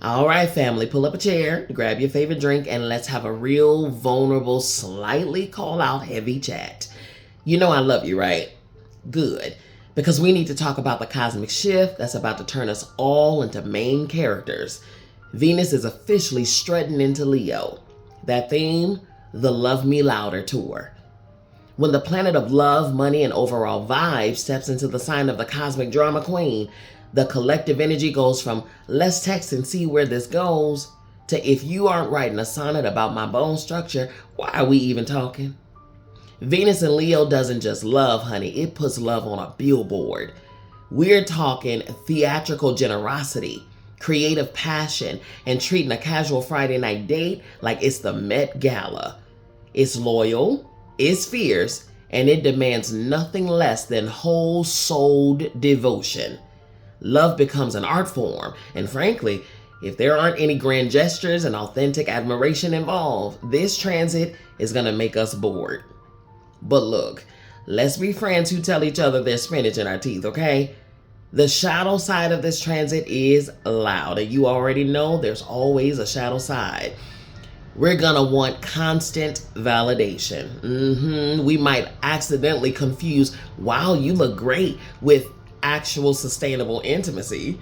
All right, family, pull up a chair, grab your favorite drink, and let's have a real vulnerable, slightly call out heavy chat. You know I love you, right? Good. Because we need to talk about the cosmic shift that's about to turn us all into main characters. Venus is officially strutting into Leo. That theme, the Love Me Louder tour. When the planet of love, money, and overall vibe steps into the sign of the cosmic drama queen, the collective energy goes from let's text and see where this goes to if you aren't writing a sonnet about my bone structure, why are we even talking? Venus in Leo doesn't just love, honey, it puts love on a billboard. We're talking theatrical generosity, creative passion, and treating a casual Friday night date like it's the Met Gala. It's loyal, it's fierce, and it demands nothing less than whole-souled devotion. Love becomes an art form, and frankly, if there aren't any grand gestures and authentic admiration involved, this transit is gonna make us bored. But look, let's be friends who tell each other there's spinach in our teeth, okay? The shadow side of this transit is loud, and you already know there's always a shadow side. We're gonna want constant validation. We might accidentally confuse, wow, you look great, with actual sustainable intimacy.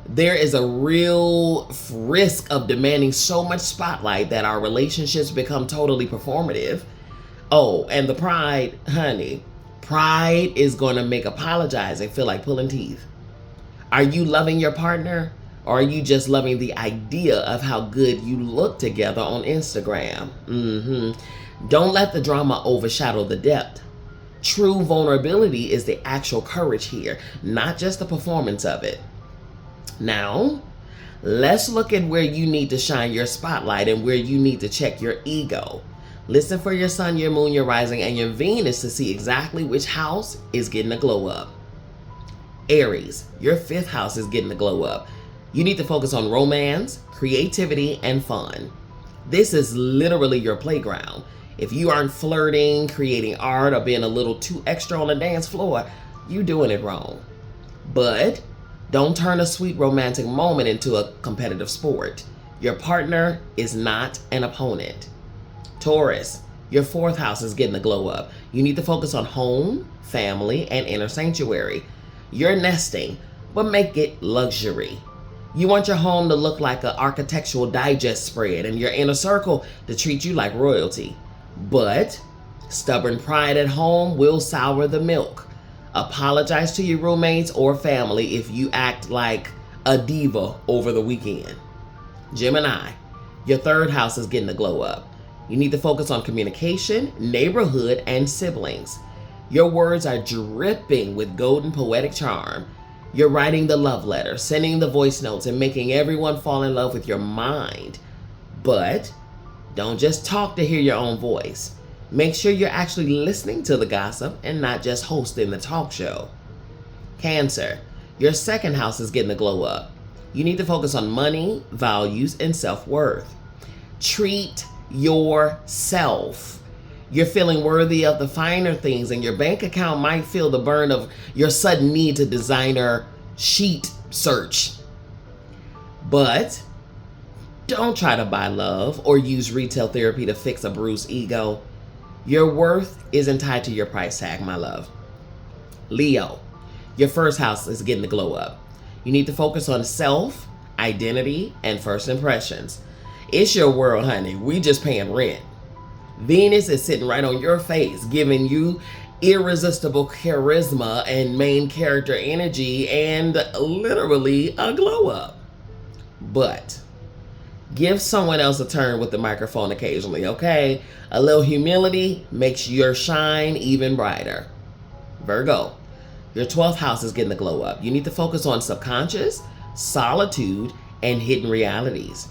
There is a real risk of demanding so much spotlight that our relationships become totally performative. Oh, and the pride, honey, pride is going to make apologizing feel like pulling teeth. Are you loving your partner, or are you just loving the idea of how good you look together on Instagram? Don't let the drama overshadow the depth. True vulnerability is the actual courage here, not just the performance of it. Now, let's look at where you need to shine your spotlight and where you need to check your ego. Listen for your sun, your moon, your rising, and your Venus to see exactly which house is getting a glow up. Aries, your 5th house is getting a glow up. You need to focus on romance, creativity, and fun. This is literally your playground. If you aren't flirting, creating art, or being a little too extra on the dance floor, you're doing it wrong. But don't turn a sweet romantic moment into a competitive sport. Your partner is not an opponent. Taurus, your 4th house is getting a glow up. You need to focus on home, family, and inner sanctuary. You're nesting, but make it luxury. You want your home to look like an architectural digest spread and your inner circle to treat you like royalty. But stubborn pride at home will sour the milk. Apologize to your roommates or family if you act like a diva over the weekend. Gemini, your 3rd house is getting a glow up. You need to focus on communication, neighborhood, and siblings. Your words are dripping with golden poetic charm. You're writing the love letter, sending the voice notes, and making everyone fall in love with your mind. But don't just talk to hear your own voice. Make sure you're actually listening to the gossip and not just hosting the talk show. Cancer, your 2nd house is getting a glow up. You need to focus on money, values, and self-worth. Treat yourself. You're feeling worthy of the finer things, and your bank account might feel the burn of your sudden need to designer sheet search. But don't try to buy love or use retail therapy to fix a bruised ego. Your worth isn't tied to your price tag, my love. Leo, your 1st house is getting the glow up. You need to focus on self, identity, and first impressions. It's your world, honey. We just paying rent. Venus is sitting right on your face, giving you irresistible charisma and main character energy and literally a glow up. But give someone else a turn with the microphone occasionally, okay? A little humility makes your shine even brighter. Virgo, your 12th house is getting the glow up. You need to focus on subconscious, solitude, and hidden realities.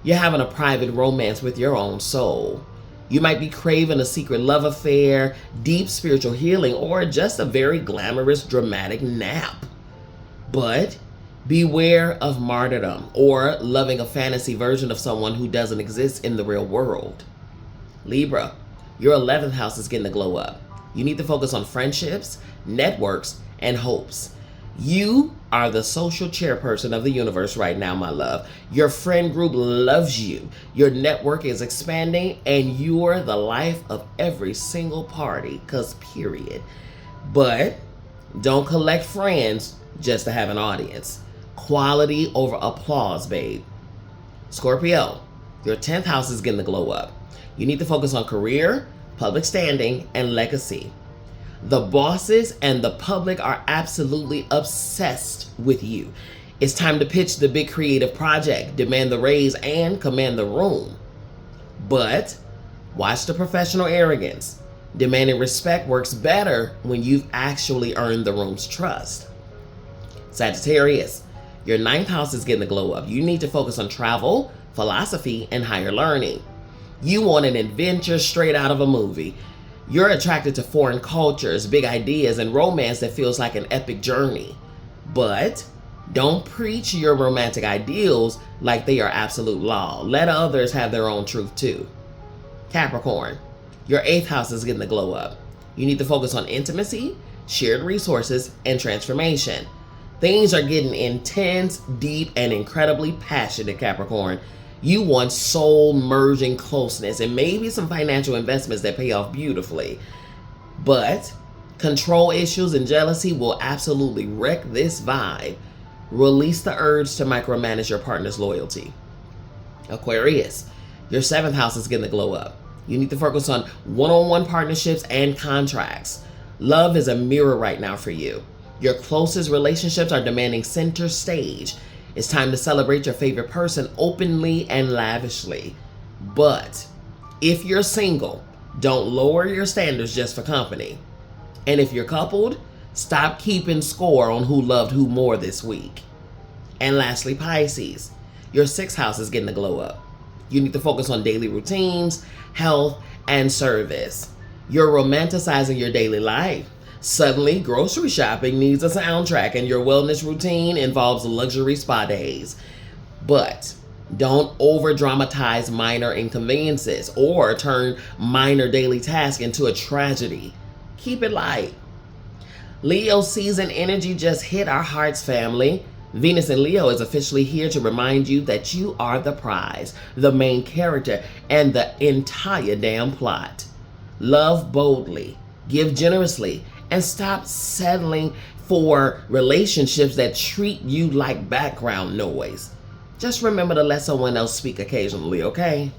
You're having a private romance with your own soul. You might be craving a secret love affair, deep spiritual healing, or just a very glamorous, dramatic nap. But beware of martyrdom or loving a fantasy version of someone who doesn't exist in the real world. Libra, your 11th house is getting a glow up. You need to focus on friendships, networks, and hopes. You are the social chairperson of the universe right now, my love. Your friend group loves you. Your network is expanding, and you're the life of every single party, because period. But don't collect friends just to have an audience. Quality over applause, babe. Scorpio, your 10th house is getting the glow up. You need to focus on career, public standing, and legacy. The bosses and the public are absolutely obsessed with you. It's time to pitch the big creative project, demand the raise, and command the room. But watch the professional arrogance. Demanding respect works better when you've actually earned the room's trust. Sagittarius, your 9th house is getting the glow up. You need to focus on travel, philosophy, and higher learning. You want an adventure straight out of a movie. You're attracted to foreign cultures, big ideas, and romance that feels like an epic journey. But don't preach your romantic ideals like they are absolute law. Let others have their own truth too. Capricorn, your 8th house is getting the glow up. You need to focus on intimacy, shared resources, and transformation. Things are getting intense, deep, and incredibly passionate, Capricorn. You want soul merging closeness and maybe some financial investments that pay off beautifully. But control issues and jealousy will absolutely wreck this vibe. Release the urge to micromanage your partner's loyalty. Aquarius, your 7th house is getting the glow up. You need to focus on one-on-one partnerships and contracts. Love is a mirror right now for you. Your closest relationships are demanding center stage. It's time to celebrate your favorite person openly and lavishly. But if you're single, don't lower your standards just for company. And if you're coupled, stop keeping score on who loved who more this week. And lastly, Pisces, your 6th house is getting the glow up. You need to focus on daily routines, health, and service. You're romanticizing your daily life. Suddenly, grocery shopping needs a soundtrack, and your wellness routine involves luxury spa days. But don't over-dramatize minor inconveniences or turn minor daily tasks into a tragedy. Keep it light. Leo season energy just hit our hearts, family. Venus in Leo is officially here to remind you that you are the prize, the main character, and the entire damn plot. Love boldly, give generously, and stop settling for relationships that treat you like background noise. Just remember to let someone else speak occasionally, okay?